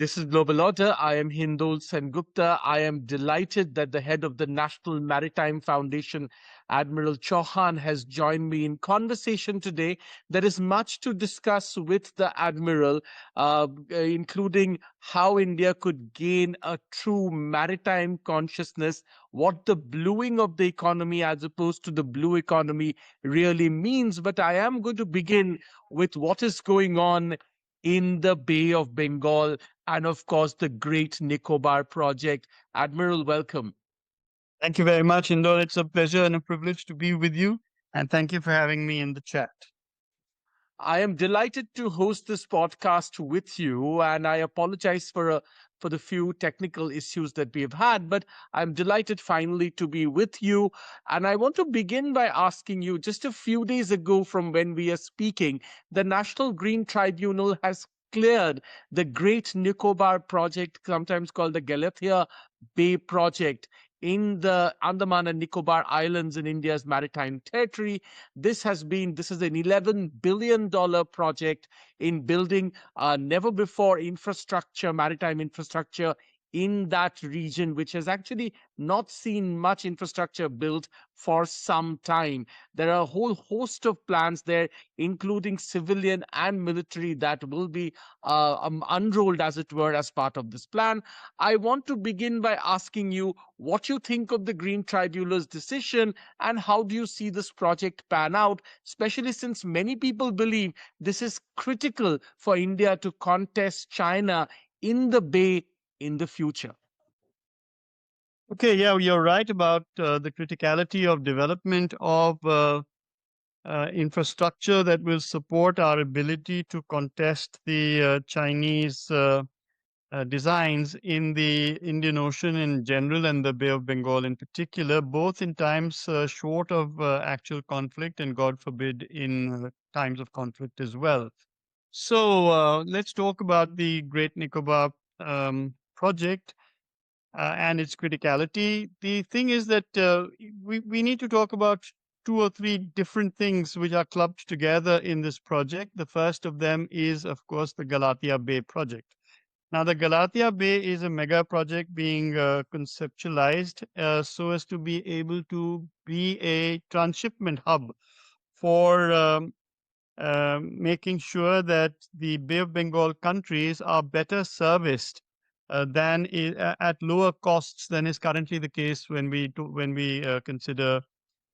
This is Global Order. I am Hindol Sengupta. I am delighted that the head of the National Maritime Foundation, Admiral Chauhan, has joined me in conversation today. There is much to discuss with the Admiral, including how India could gain a true maritime consciousness, what the bluing of the economy as opposed to the blue economy really means. But I am going to begin with what is going on in the Bay of Bengal and, of course, the Great Nicobar project. Admiral, welcome. Thank you very much, Indore. It's a pleasure and a privilege to be with you. And thank you for having me in the chat. I am delighted to host this podcast with you, and I apologize for the few technical issues that we have had, but I'm delighted finally to be with you. And I want to begin by asking you, just a few days ago from when we are speaking, the National Green Tribunal has cleared the Great Nicobar project, sometimes called the Galathea Bay project, in the Andaman and Nicobar Islands in India's maritime territory. This is an $11 billion project in building never before infrastructure, maritime infrastructure in that region, which has actually not seen much infrastructure built for some time. There are a whole host of plans there, including civilian and military, that will be unrolled, as it were, as part of this plan. I want to begin by asking you what you think of the Green Tribunal's decision and how do you see this project pan out, especially since many people believe this is critical for India to contest China in the Bay in the future. Okay, yeah, you're right about the criticality of development of infrastructure that will support our ability to contest the Chinese designs in the Indian Ocean in general and the Bay of Bengal in particular, both in times short of actual conflict and, God forbid, in times of conflict as well. So let's talk about the Great Nicobar project and its criticality. The thing is that we need to talk about two or three different things which are clubbed together in this project. The first of them is, of course, the Galathea Bay project. Now, the Galathea Bay is a mega project being conceptualized so as to be able to be a transshipment hub for making sure that the Bay of Bengal countries are better serviced at lower costs than is currently the case when we consider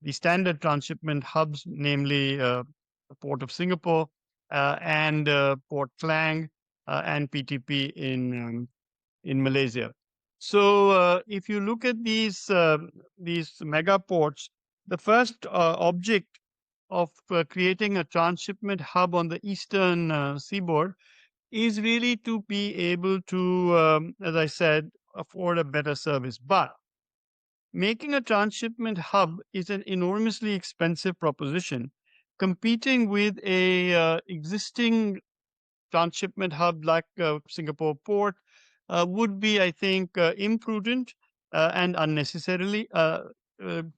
the standard transshipment hubs, namely the Port of Singapore and Port Klang and PTP in Malaysia. So if you look at these mega ports, the first object of creating a transshipment hub on the eastern seaboard is really to be able to, as I said, afford a better service. But making a transshipment hub is an enormously expensive proposition. Competing with a existing transshipment hub like Singapore Port would be, I think, imprudent and unnecessarily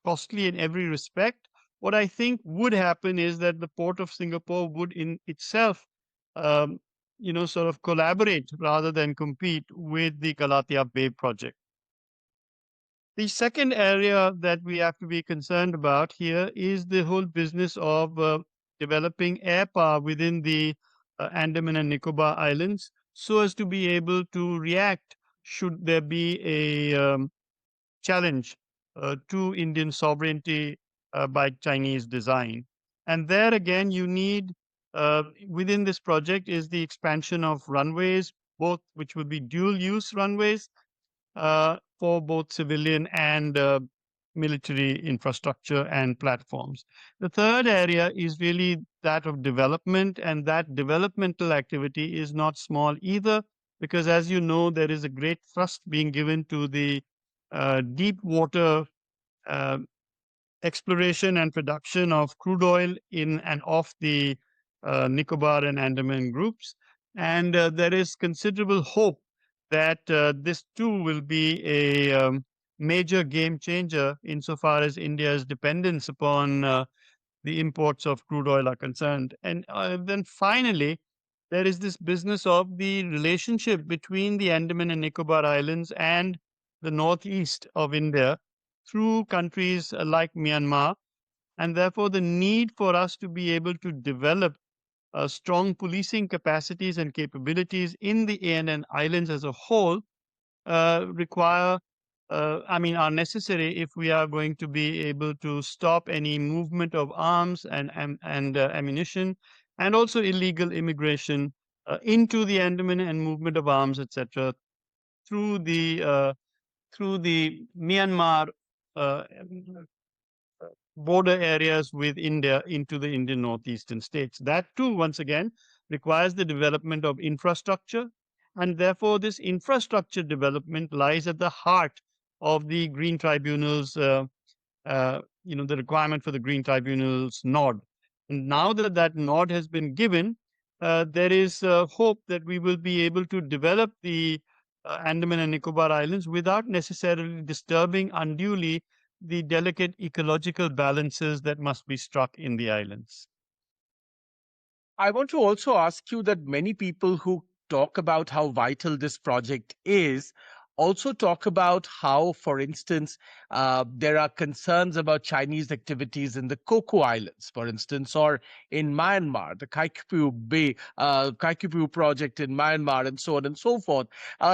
costly in every respect. What I think would happen is that the Port of Singapore would in itself sort of collaborate rather than compete with the Galathea Bay project. The second area that we have to be concerned about here is the whole business of developing air power within the Andaman and Nicobar Islands so as to be able to react should there be a challenge to Indian sovereignty by Chinese design. And there again, you need within this project is the expansion of runways, both which will be dual use runways for both civilian and military infrastructure and platforms. The third area is really that of development, and that developmental activity is not small either, because as you know, there is a great thrust being given to the deep water exploration and production of crude oil in and off the Nicobar and Andaman groups. And there is considerable hope that this too will be a major game changer insofar as India's dependence upon the imports of crude oil are concerned. And then finally, there is this business of the relationship between the Andaman and Nicobar Islands and the northeast of India through countries like Myanmar, and therefore the need for us to be able to develop strong policing capacities and capabilities in the ANN Islands as a whole require, are necessary if we are going to be able to stop any movement of arms and ammunition, and also illegal immigration into the Andaman and movement of arms, etc., through the Myanmar uh, border areas with India into the Indian northeastern states. That too, once again, requires the development of infrastructure, and therefore this infrastructure development lies at the heart of the Green Tribunal's, the requirement for the Green Tribunal's nod. And now that that nod has been given, there is hope that we will be able to develop the Andaman and Nicobar Islands without necessarily disturbing unduly the delicate ecological balances that must be struck in the islands. I want to also ask you that many people who talk about how vital this project is also talk about how, for instance, there are concerns about Chinese activities in the Coco Islands, for instance, or in Myanmar, the Kaikipu project in Myanmar, and so on and so forth.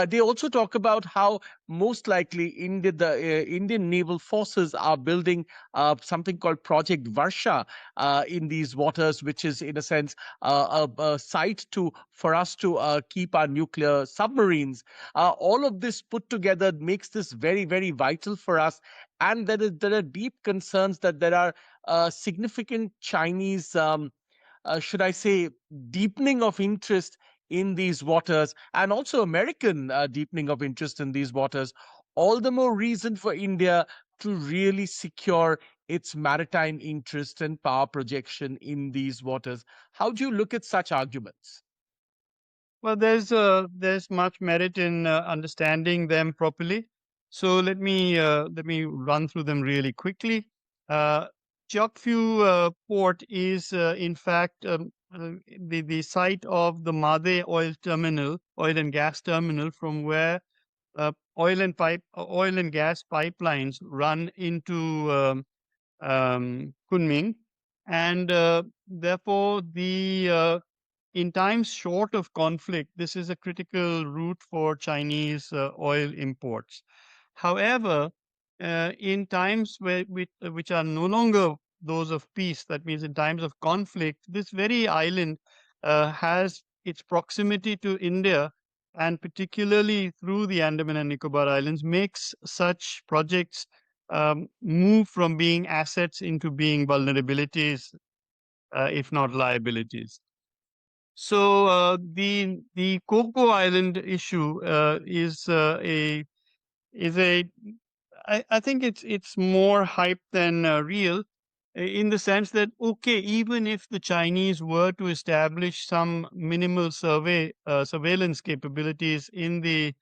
They also talk about how most likely the Indian naval forces are building something called Project Varsha in these waters, which is, in a sense, a site for us to keep our nuclear submarines. All of this put together makes this very, very vital for us. And there are deep concerns that there are significant Chinese, should I say, deepening of interest in these waters, and also American deepening of interest in these waters. All the more reason for India to really secure its maritime interest and power projection in these waters. How do you look at such arguments? Well, there's much merit in understanding them properly. So let me run through them really quickly. Uh, Chokphu port is in fact the site of the Made oil and gas terminal, from where oil and gas pipelines run into Kunming, and therefore in times short of conflict, this is a critical route for Chinese oil imports. However, in times which are no longer those of peace, that means in times of conflict, this very island has its proximity to India, and particularly through the Andaman and Nicobar Islands, makes such projects move from being assets into being vulnerabilities, if not liabilities. So the Coco Island issue is a I think it's more hype than real, in the sense that, okay, even if the Chinese were to establish some minimal surveillance capabilities in the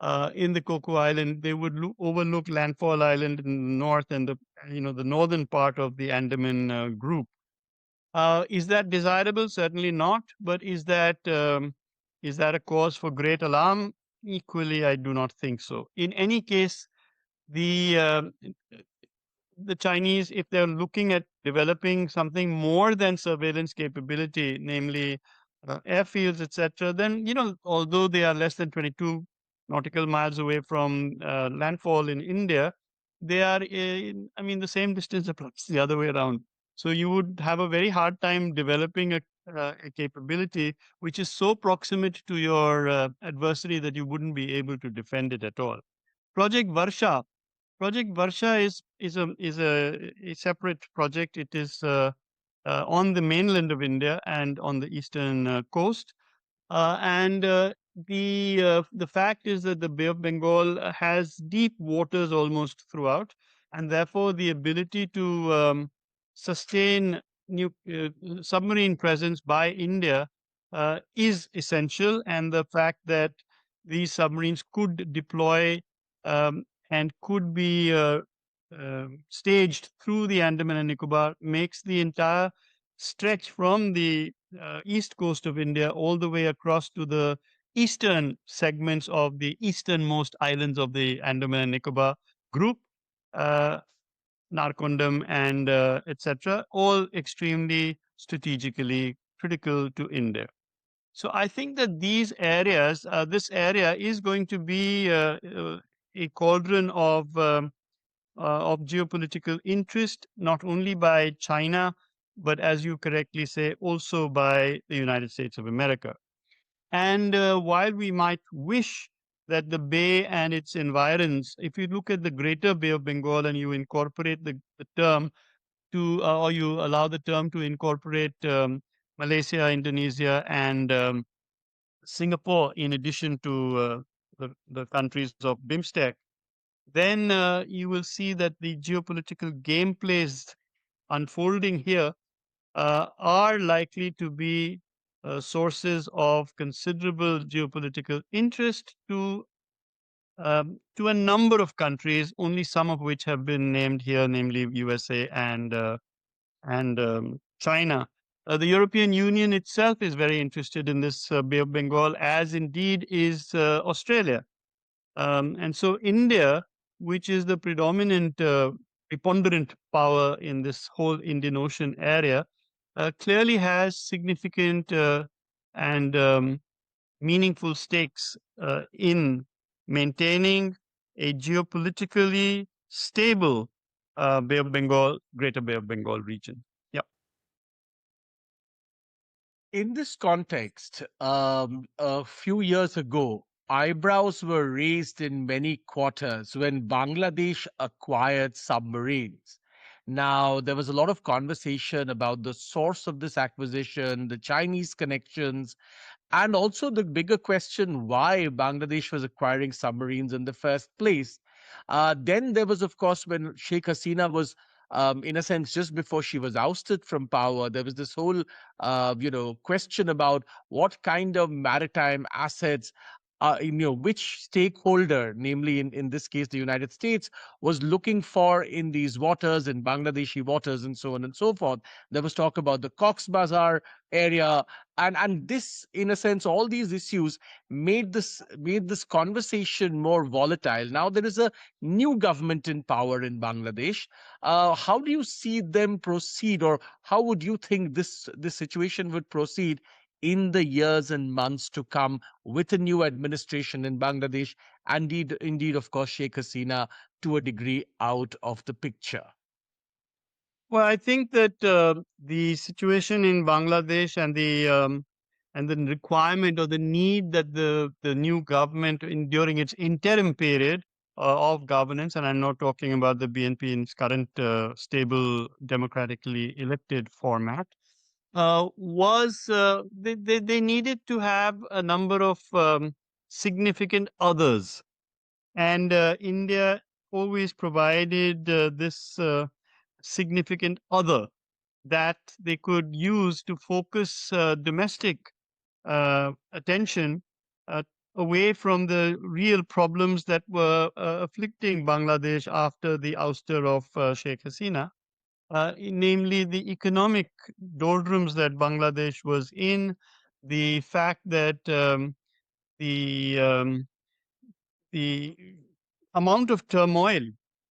Coco Island, they would overlook Landfall Island in the north, and the northern part of the Andaman group. Is that desirable? Certainly not. But is that a cause for great alarm? Equally, I do not think so. In any case, the the Chinese, if they're looking at developing something more than surveillance capability, namely airfields, etc., then, although they are less than 22 nautical miles away from landfall in India, they are, the same distance applies the other way around. So you would have a very hard time developing a capability which is so proximate to your adversary that you wouldn't be able to defend it at all. Project Varsha Project Varsha is a separate project. It is on the mainland of India and on the eastern coast. And the fact is that the Bay of Bengal has deep waters almost throughout, and therefore the ability to sustain submarine presence by India is essential. And the fact that these submarines could deploy and could be staged through the Andaman and Nicobar makes the entire stretch from the east coast of India all the way across to the eastern segments of the easternmost islands of the Andaman and Nicobar group, uh, Narcondam and etc., all extremely strategically critical to India. So I think that these areas, this area is going to be a cauldron of geopolitical interest, not only by China, but as you correctly say, also by the United States of America. And while we might wish that the bay and its environs, if you look at the greater Bay of Bengal and you incorporate the term to, or you allow the term to incorporate Malaysia, Indonesia, and Singapore, in addition to the countries of BIMSTEC, then you will see that the geopolitical gameplays unfolding here are likely to be sources of considerable geopolitical interest to a number of countries, only some of which have been named here, namely USA and China. The European Union itself is very interested in this Bay of Bengal, as indeed is Australia. And so India, which is the predominant, preponderant power in this whole Indian Ocean area, clearly has significant and meaningful stakes in maintaining a geopolitically stable Bay of Bengal, Greater Bay of Bengal region. Yeah. In this context, a few years ago, eyebrows were raised in many quarters when Bangladesh acquired submarines. Now, there was a lot of conversation about the source of this acquisition, the Chinese connections, and also the bigger question why Bangladesh was acquiring submarines in the first place. Then there was, of course, when Sheikh Hasina was, in a sense, just before she was ousted from power, there was this whole, question about what kind of maritime assets. Which stakeholder, namely in this case the United States, was looking for in these waters, in Bangladeshi waters, and so on and so forth. There was talk about the Cox Bazar area, and this, in a sense, all these issues made this conversation more volatile. Now there is a new government in power in Bangladesh. How do you see them proceed, or how would you think this situation would proceed in the years and months to come with a new administration in Bangladesh, and indeed, of course, Sheikh Hasina to a degree out of the picture? Well, I think that the situation in Bangladesh and the requirement or the need that the new government during its interim period of governance, and I'm not talking about the BNP in its current stable democratically elected format, was they needed to have a number of significant others, and India always provided this significant other that they could use to focus domestic attention uh, away from the real problems that were afflicting Bangladesh after the ouster of Sheikh Hasina, namely the economic doldrums that Bangladesh was in, the fact that the the amount of turmoil.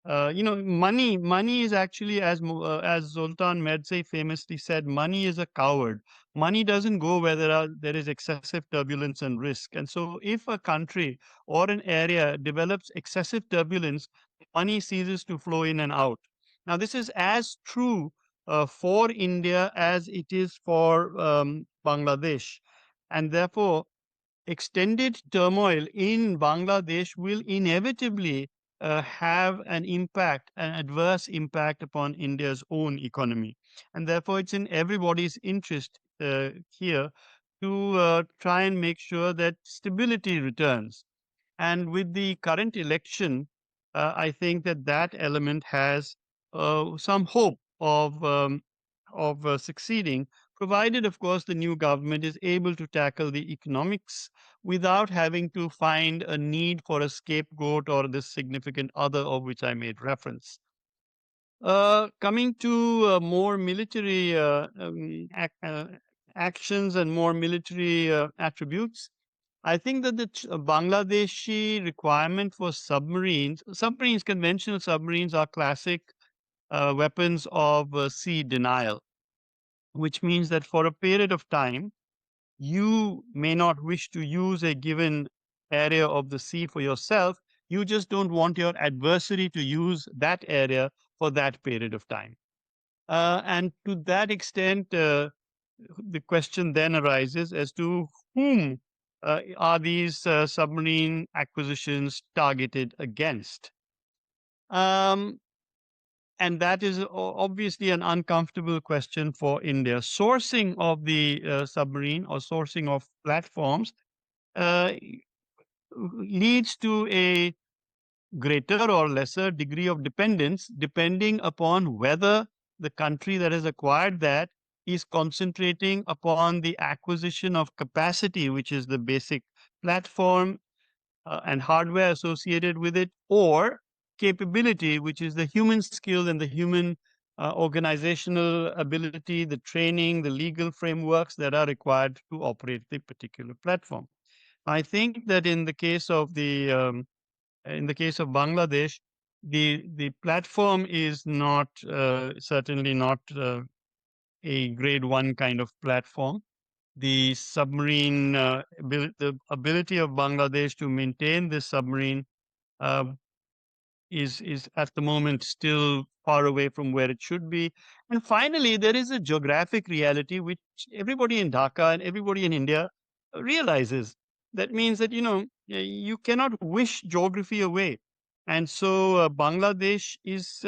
Money is actually, as Zoltan Medzhey famously said, money is a coward. Money doesn't go where there is excessive turbulence and risk. And so, if a country or an area develops excessive turbulence, money ceases to flow in and out. Now, this is as true for India as it is for Bangladesh, and therefore extended turmoil in Bangladesh will inevitably have an adverse impact upon India's own economy. And therefore, it's in everybody's interest here to try and make sure that stability returns. And with the current election, I think that that element has some hope of succeeding, provided, of course, the new government is able to tackle the economics without having to find a need for a scapegoat or this significant other of which I made reference. Coming to more military actions and more military attributes, I think that the Bangladeshi requirement for submarines, conventional submarines, are classic weapons of sea denial, which means that for a period of time, you may not wish to use a given area of the sea for yourself. You just don't want your adversary to use that area for that period of time. And to that extent, the question then arises as to whom are these submarine acquisitions targeted against? Um, and that is obviously an uncomfortable question for India. Sourcing of the submarine or sourcing of platforms uh, leads to a greater or lesser degree of dependence depending upon whether the country that has acquired that is concentrating upon the acquisition of capacity, which is the basic platform and hardware associated with it, or capability, which is the human skill and the human organizational ability, the training, the legal frameworks that are required to operate the particular platform. I think that in the case of Bangladesh, the platform is not certainly not a grade one kind of platform. The submarine the ability of Bangladesh to maintain this submarine uh, is at the moment still far away from where it should be. And finally, there is a geographic reality which everybody in Dhaka and everybody in India realizes. That means that you cannot wish geography away, and so Bangladesh is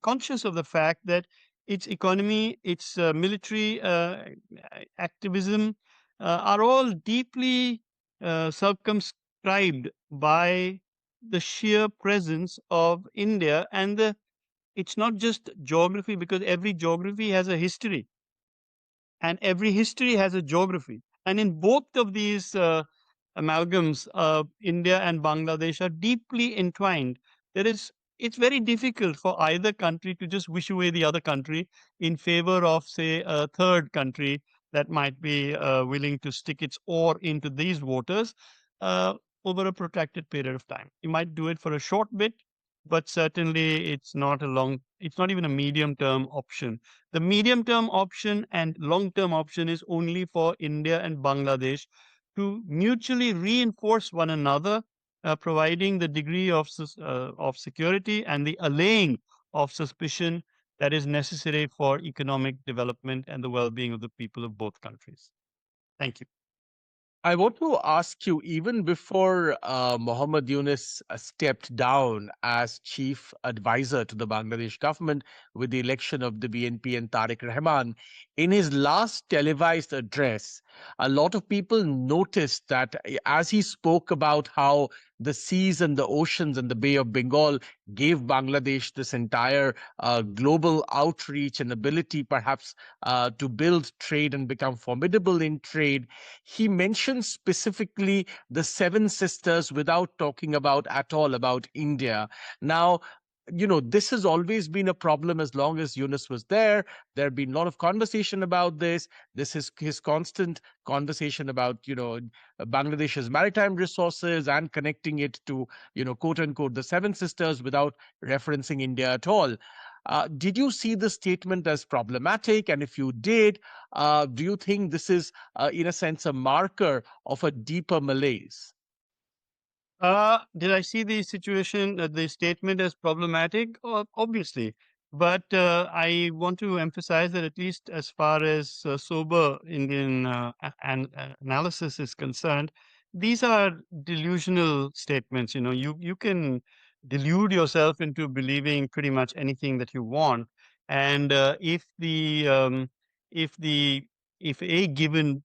conscious of the fact that its economy, its military activism are all deeply circumscribed by the sheer presence of India. And it's not just geography, because every geography has a history and every history has a geography. And in both of these amalgams, India and Bangladesh are deeply entwined. It's very difficult for either country to just wish away the other country in favor of, say, a third country that might be willing to stick its oar into these waters uh, over a protracted period of time. You might do it for a short bit, but certainly it's not even a medium term option. The medium term option and long term option is only for India and Bangladesh to mutually reinforce one another, providing the degree of security and the allaying of suspicion that is necessary for economic development and the well being of the people of both countries. Thank you. I want to ask you, even before Muhammad Yunus stepped down as chief advisor to the Bangladesh government with the election of the BNP and Tariq Rahman, in his last televised address, a lot of people noticed that as he spoke about how the seas and the oceans and the Bay of Bengal gave Bangladesh this entire global outreach and ability, perhaps, to build trade and become formidable in trade, he mentions specifically the Seven Sisters without talking about at all about India. Now, this has always been a problem as long as Yunus was there. There have been a lot of conversation about this. This is his constant conversation about, Bangladesh's maritime resources and connecting it to, quote unquote, the Seven Sisters without referencing India at all. Did you see the statement as problematic? And if you did, do you think this is, in a sense, a marker of a deeper malaise? Did I see the situation, the statement as problematic? Obviously. But I want to emphasize that, at least as far as sober Indian analysis is concerned, these are delusional statements. You can delude yourself into believing pretty much anything that you want. And if the if a given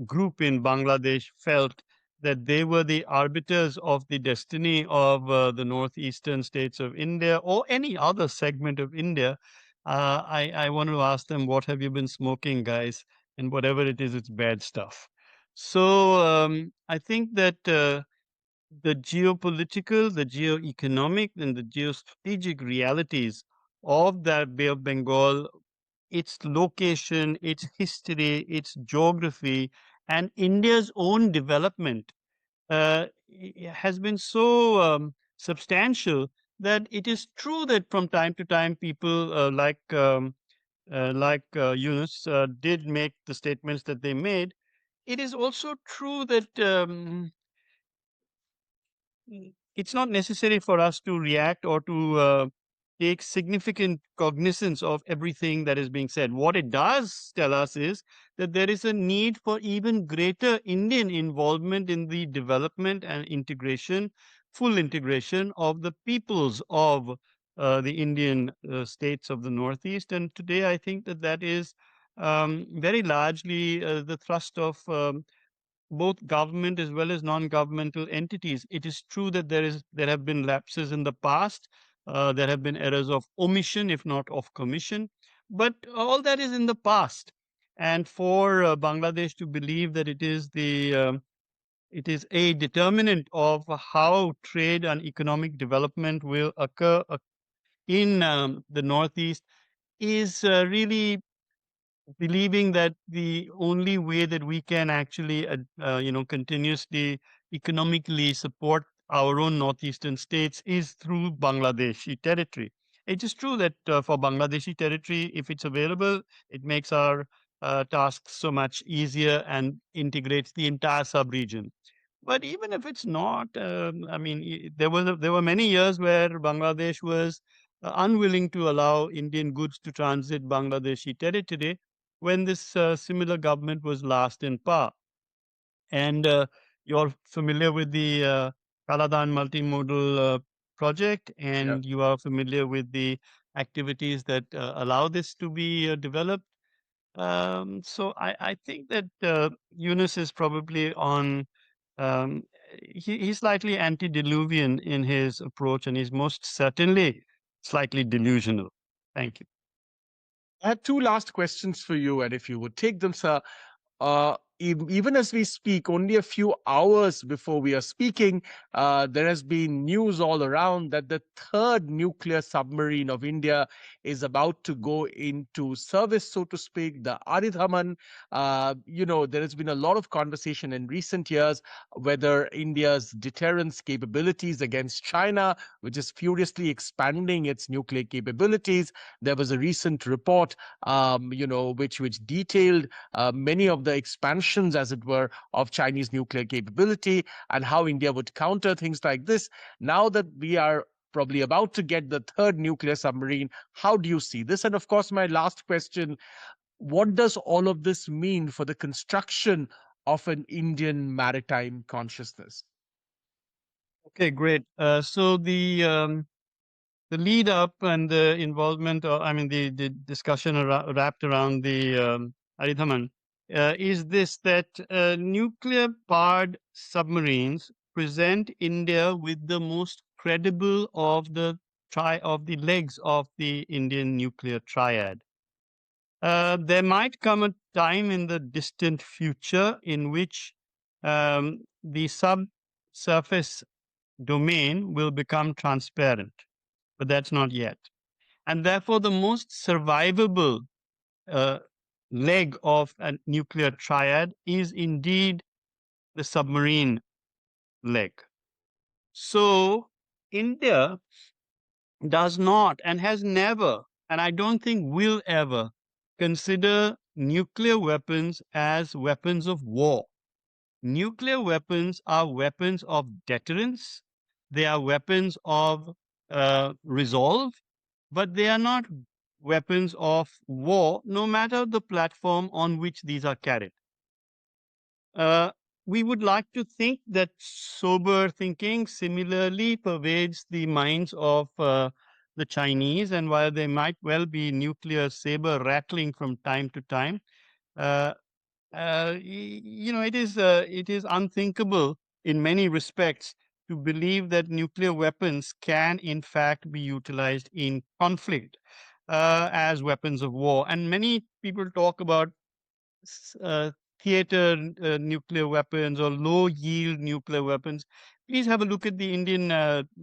group in Bangladesh felt that they were the arbiters of the destiny of the northeastern states of India or any other segment of India, I want to ask them, what have you been smoking, guys? And whatever it is, it's bad stuff. So I think that the geopolitical, the geoeconomic, and the geostrategic realities of the Bay of Bengal, its location, its history, its geography, and India's own development has been so substantial that it is true that from time to time people Yunus did make the statements that they made. It is also true that it's not necessary for us to react or to take significant cognizance of everything that is being said. What it does tell us is that there is a need for even greater Indian involvement in the development and integration, full integration of the peoples of the Indian states of the Northeast. And today, I think that that is very largely the thrust of both government as well as non-governmental entities. It is true that there have been lapses in the past. There have been errors of omission, if not of commission, but all that is in the past. And for Bangladesh to believe that it is a determinant of how trade and economic development will occur in the Northeast is really believing that the only way that we can actually continuously economically support our own northeastern states is through Bangladeshi territory. It is true that for Bangladeshi territory, if it's available, it makes our tasks so much easier and integrates the entire sub-region. But even if it's not, there were many years where Bangladesh was unwilling to allow Indian goods to transit Bangladeshi territory when this similar government was last in power. And you're familiar with the Kaladan multimodal project, Yeah. and you are familiar with the activities that allow this to be developed. So I think that Yunus is probably on. Um, he's slightly antediluvian in his approach, and he's most certainly slightly delusional. Thank you. I had two last questions for you, and if you would take them, sir. Even as we speak, only a few hours before we are speaking, there has been news all around that the third nuclear submarine of India is about to go into service, so to speak, the Aridhaman. There has been a lot of conversation in recent years whether India's deterrence capabilities against China, which is furiously expanding its nuclear capabilities. There was a recent report, which detailed many of the expansions, as it were, of Chinese nuclear capability and how India would counter things like this. Now that we are probably about to get the third nuclear submarine, how do you see this? And of course, my last question, what does all of this mean for the construction of an Indian maritime consciousness? Okay, great. So the lead up and the involvement, or I mean, the discussion wrapped around the Aridhaman is this that nuclear powered submarines present India with the most credible of the legs of the Indian nuclear triad. There might come a time in the distant future in which the subsurface domain will become transparent, but that's not yet. And therefore, the most survivable uh, leg of a nuclear triad is indeed the submarine leg. So, India does not and has never, and I don't think will ever, consider nuclear weapons as weapons of war. Nuclear weapons are weapons of deterrence, they are weapons of resolve, but they are not weapons of war, no matter the platform on which these are carried. Uh, we would like to think that sober thinking similarly pervades the minds of the Chinese, and while there might well be nuclear saber rattling from time to time, uh, it is unthinkable in many respects to believe that nuclear weapons can in fact be utilized in conflict as weapons of war. And many people talk about theater nuclear weapons or low yield nuclear weapons. Please have a look at the Indian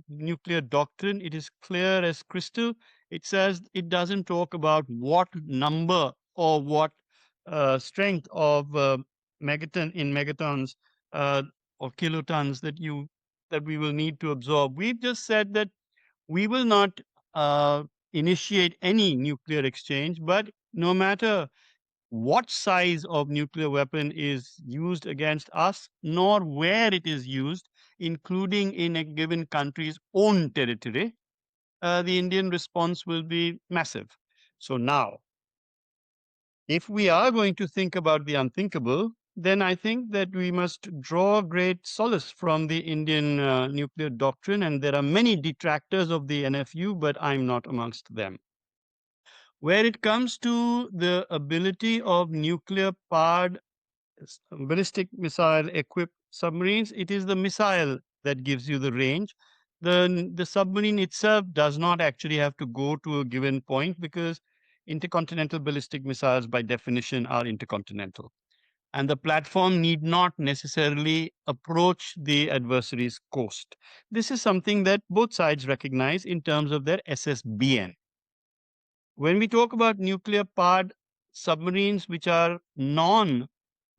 nuclear doctrine. It is clear as crystal. It says it doesn't talk about what number or what strength of megatons uh, or kilotons that we will need to absorb. We've just said that we will not uh, initiate any nuclear exchange, but no matter what size of nuclear weapon is used against us, nor where it is used, including in a given country's own territory, the Indian response will be massive. So now, if we are going to think about the unthinkable, then I think that we must draw great solace from the Indian nuclear doctrine. And there are many detractors of the NFU, but I'm not amongst them. Where it comes to the ability of nuclear powered ballistic missile equipped submarines, it is the missile that gives you the range. The submarine itself does not actually have to go to a given point because intercontinental ballistic missiles, by definition, are intercontinental. And the platform need not necessarily approach the adversary's coast. This is something that both sides recognize in terms of their SSBN. When we talk about nuclear powered submarines which are non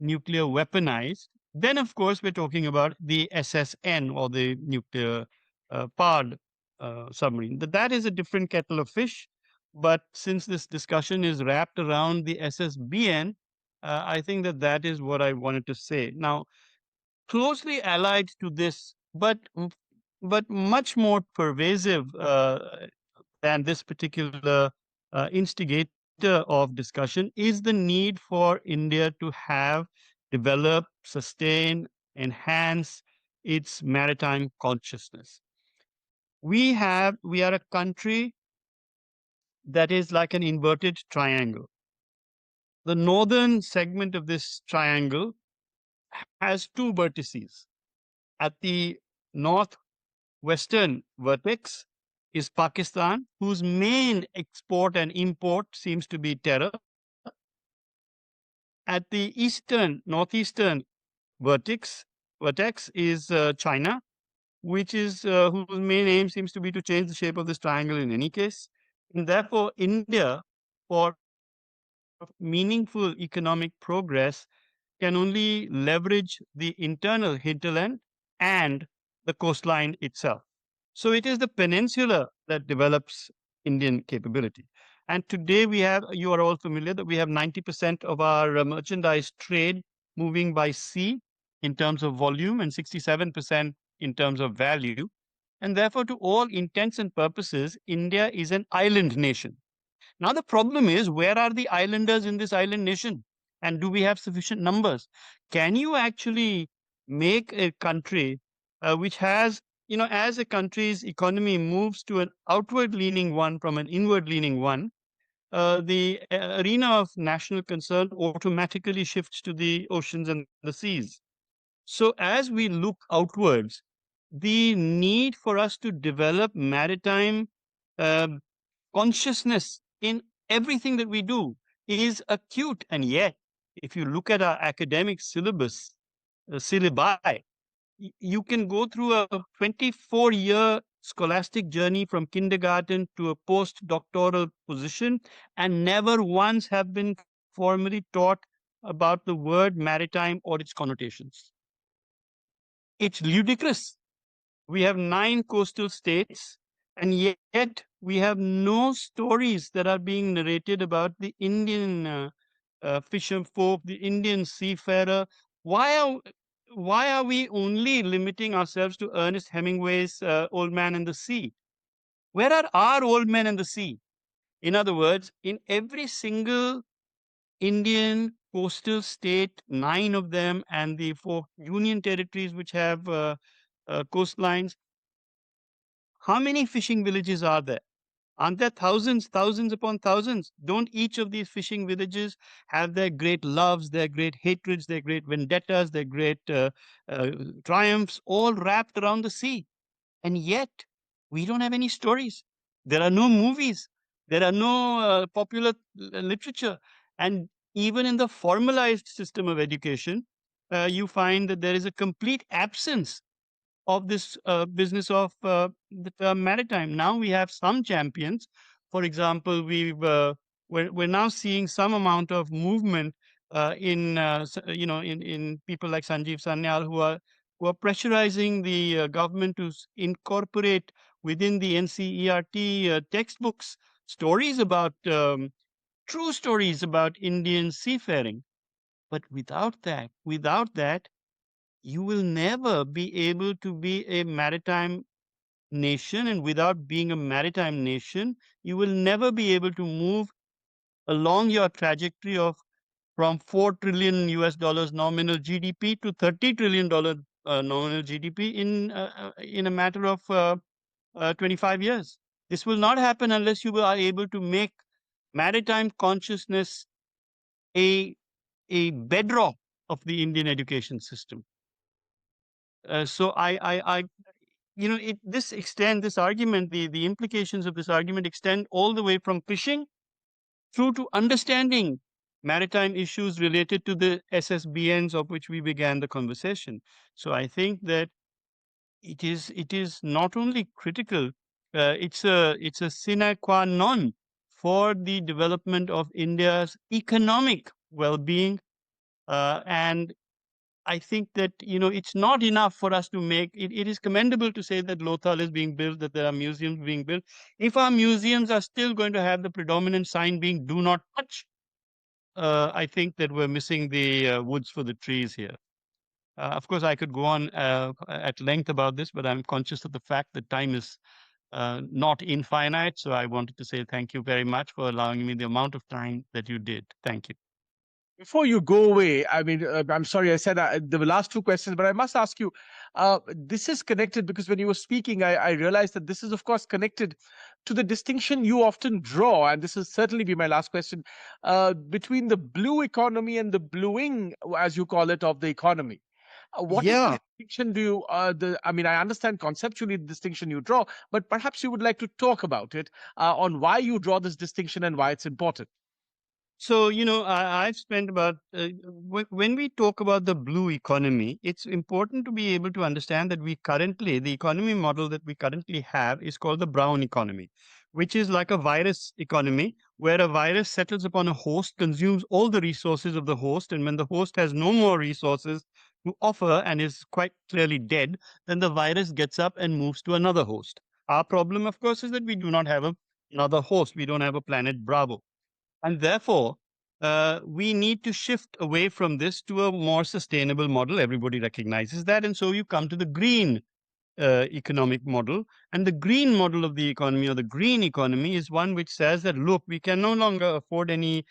nuclear weaponized, then of course we're talking about the SSN or the nuclear powered submarine. That is a different kettle of fish. But since this discussion is wrapped around the SSBN, I think that is what I wanted to say. Now, closely allied to this, but much more pervasive than this particular instigator of discussion is the need for India to have, develop, sustain, enhance its maritime consciousness. We are a country that is like an inverted triangle. The northern segment of this triangle has two vertices. At the northwestern vertex is Pakistan, whose main export and import seems to be terror. At the northeastern vertex is China, which is whose main aim seems to be to change the shape of this triangle in any case. And therefore, India, for meaningful economic progress, can only leverage the internal hinterland and the coastline itself. So it is the peninsula that develops Indian capability. And today you are all familiar that we have 90% of our merchandise trade moving by sea in terms of volume and 67% in terms of value. And therefore, to all intents and purposes, India is an island nation. Now, the problem is, where are the islanders in this island nation? And do we have sufficient numbers? Can you actually make a country which has, as a country's economy moves to an outward leaning one from an inward leaning one, the arena of national concern automatically shifts to the oceans and the seas. So, as we look outwards, the need for us to develop maritime um consciousness in everything that we do is acute. And yet, if you look at our academic syllabi, you can go through a 24-year scholastic journey from kindergarten to a postdoctoral position and never once have been formally taught about the word maritime or its connotations. It's ludicrous. We have 9 coastal states, and yet we have no stories that are being narrated about the Indian fisher folk, the Indian seafarer. Why are why are we only limiting ourselves to Ernest Hemingway's Old Man and the Sea? Where are our old men and the sea? In other words, in every single Indian coastal state, 9 of them, and the 4 union territories which have coastlines, how many fishing villages are there? Aren't there thousands, thousands upon thousands? Don't each of these fishing villages have their great loves, their great hatreds, their great vendettas, their great uh, triumphs, all wrapped around the sea? And yet, we don't have any stories. There are no movies. There are no popular literature. And even in the formalized system of education, you find that there is a complete absence of this business of the term maritime. Now we have some champions For example, we're now seeing some amount of movement in people like Sanjeev Sanyal who are pressurizing the government to incorporate within the NCERT textbooks stories about true stories about Indian seafaring. But without that, you will never be able to be a maritime nation. And without being a maritime nation, you will never be able to move along your trajectory of from 4 trillion US dollars nominal GDP to $30 trillion nominal GDP in a matter of 25 years. This will not happen unless you are able to make maritime consciousness a a bedrock of the Indian education system. So I this argument, the implications of this argument extend all the way from fishing through to understanding maritime issues related to the SSBNs of which we began the conversation. So I think that it is not only critical, it's a sine qua non for the development of India's economic well-being. And I think that it's not enough for us to make it. It is commendable to say that Lothal is being built, that there are museums being built. If our museums are still going to have the predominant sign being "Do not touch," I think that we're missing the woods for the trees here. Of course, I could go on at length about this, but I'm conscious of the fact that time is not infinite. So I wanted to say thank you very much for allowing me the amount of time that you did. Thank you. Before you go away, I mean, I'm sorry I said the last two questions, but I must ask you. This is connected because when you were speaking, I realized that this is, of course, connected to the distinction you often draw, and this will certainly be my last question, between the blue economy and the bluing, as you call it, of the economy. What is the Yeah. distinction do you, I mean, I understand conceptually the distinction you draw, but perhaps you would like to talk about it, on why you draw this distinction and why it's important. So, I've spent about, when we talk about the blue economy, it's important to be able to understand that the economy model that we currently have is called the brown economy, which is like a virus economy where a virus settles upon a host, consumes all the resources of the host. And when the host has no more resources to offer and is quite clearly dead, then the virus gets up and moves to another host. Our problem, of course, is that we do not have another host. We don't have a planet Bravo. And therefore, we need to shift away from this to a more sustainable model. Everybody recognizes that. And so you come to the green economic model. And the green model of the economy, or the green economy, is one which says that, look, we can no longer afford any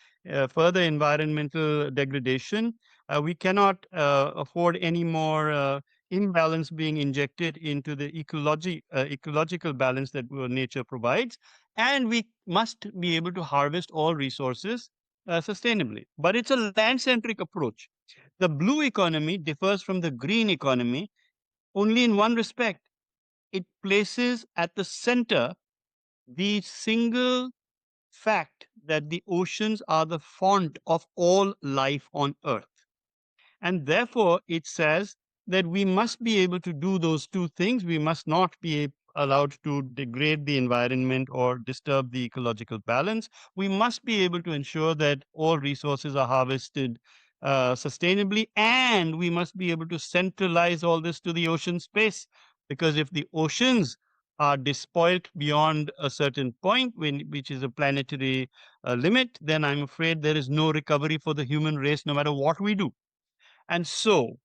further environmental degradation. We cannot afford any more imbalance being injected into the ecological balance that nature provides. And we must be able to harvest all resources sustainably. But it's a land centric approach. The blue economy differs from the green economy only in one respect. It places at the center the single fact that the oceans are the font of all life on earth. And therefore, it says that we must be able to do those two things. We must not be allowed to degrade the environment or disturb the ecological balance. We must be able to ensure that all resources are harvested sustainably, and we must be able to centralize all this to the ocean space. Because if the oceans are despoiled beyond a certain point, which is a planetary limit, then I'm afraid there is no recovery for the human race, no matter what we do. And so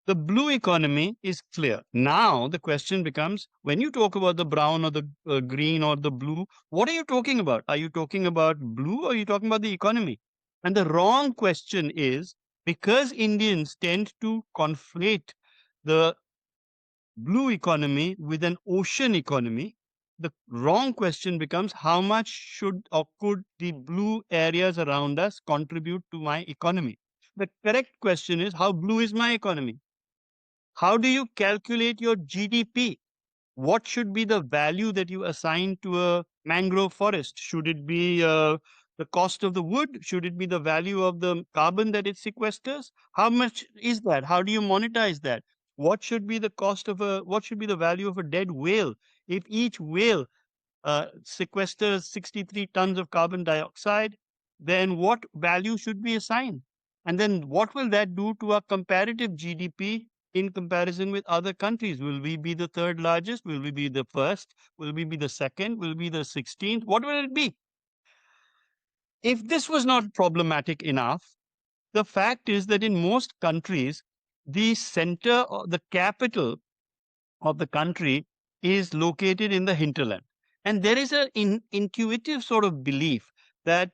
the blue economy is clear. Now the question becomes, when you talk about the brown or the green or the blue, what are you talking about? Are you talking about blue or are you talking about the economy? And the wrong question is, because Indians tend to conflate the blue economy with an ocean economy, the wrong question becomes, how much should or could the blue areas around us contribute to my economy? The correct question is, how blue is my economy? How do you calculate your GDP? What should be the value that you assign to a mangrove forest? Should it be the cost of the wood? Should it be the value of the carbon that it sequesters? How much is that? How do you monetize that? What should be the value of a dead whale? If each whale sequesters 63 tons of carbon dioxide, then what value should we assign? And then what will that do to our comparative GDP in comparison with other countries? Will we be the third largest? Will we be the first? Will we be the second? Will we be the 16th? What will it be? If this was not problematic enough, the fact is that in most countries, the center or the capital of the country is located in the hinterland. And there is an intuitive sort of belief that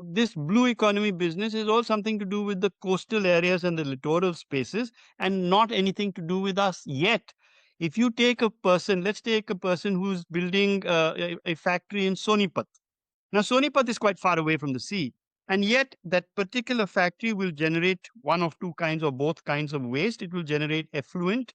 this blue economy business is all something to do with the coastal areas and the littoral spaces and not anything to do with us yet. If you take a person, let's take a person who's building a factory in Sonipat. Now, Sonipat is quite far away from the sea, and yet that particular factory will generate one of two kinds or both kinds of waste. It will generate effluent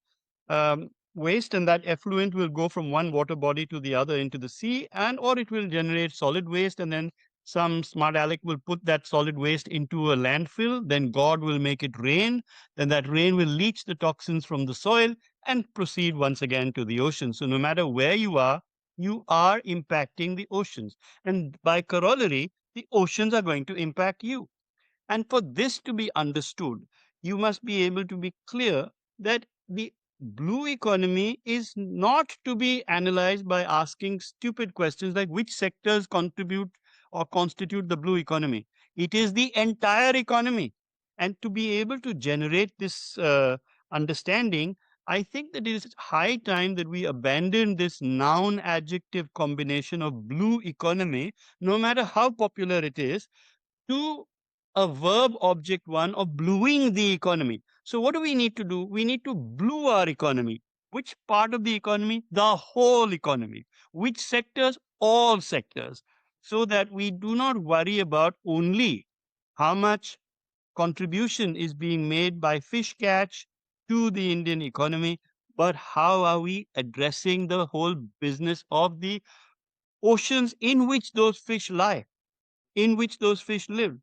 waste, and that effluent will go from one water body to the other into the sea, and or it will generate solid waste, and then some smart aleck will put that solid waste into a landfill. Then God will make it rain. Then that rain will leach the toxins from the soil and proceed once again to the ocean. So no matter where you are impacting the oceans. And by corollary, the oceans are going to impact you. And for this to be understood, you must be able to be clear that the blue economy is not to be analyzed by asking stupid questions like which sectors contribute or constitute the blue economy. It is the entire economy. And to be able to generate this understanding, I think that it is high time that we abandon this noun adjective combination of blue economy, no matter how popular it is, to a verb object one of bluing the economy. So, what do we need to do? We need to blue our economy. Which part of the economy? The whole economy. Which sectors? All sectors. So that we do not worry about only how much contribution is being made by fish catch to the Indian economy, but how are we addressing the whole business of the oceans in which those fish lie, in which those fish live?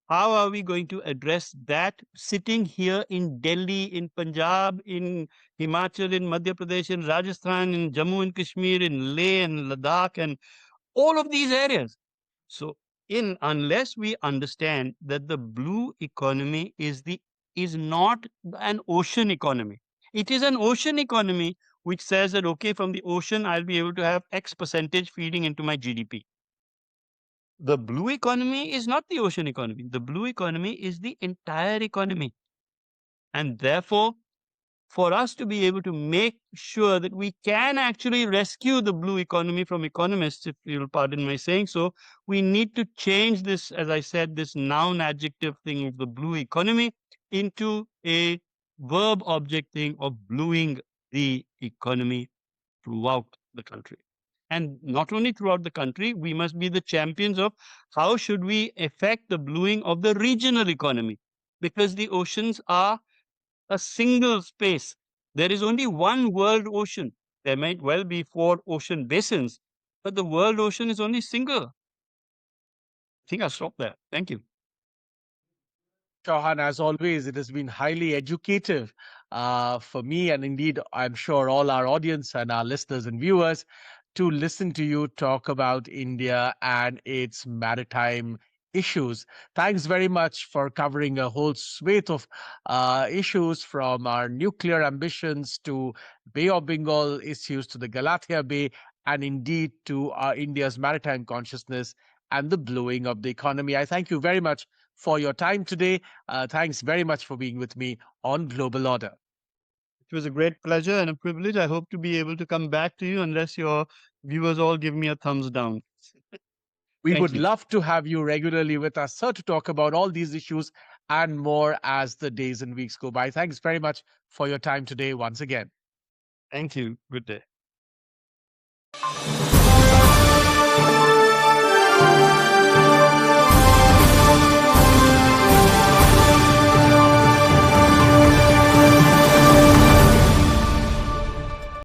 How are we going to address that sitting here in Delhi, in Punjab, in Himachal, in Madhya Pradesh, in Rajasthan, in Jammu and Kashmir, in Leh and Ladakh, and all of these areas? So, in unless we understand that the blue economy is not an ocean economy, it is an ocean economy which says that okay, from the ocean I'll be able to have X percentage feeding into my GDP. The blue economy is not the ocean economy. The blue economy is the entire economy. And therefore, for us to be able to make sure that we can actually rescue the blue economy from economists, if you'll pardon my saying so, we need to change this, as I said, this noun adjective thing of the blue economy into a verb object thing of bluing the economy throughout the country. And not only throughout the country, we must be the champions of how should we affect the bluing of the regional economy, because the oceans are a single space. There is only one world ocean. There might well be four ocean basins, but the world ocean is only single. I think I'll stop there. Thank you. Chauhan, as always, it has been highly educative for me, and indeed, I'm sure all our audience and our listeners and viewers, to listen to you talk about India and its maritime issues. Thanks very much for covering a whole swathe of issues, from our nuclear ambitions to Bay of Bengal issues to the Galathea Bay, and indeed to India's maritime consciousness and the bluing of the economy. I thank you very much for your time today. Thanks very much for being with me on Global Order. It was a great pleasure and a privilege. I hope to be able to come back to you unless your viewers all give me a thumbs down. We Thank would you. love to have you regularly with us, sir, to talk about all these issues and more as the days and weeks go by. Thanks very much for your time today once again. Thank you. Good day.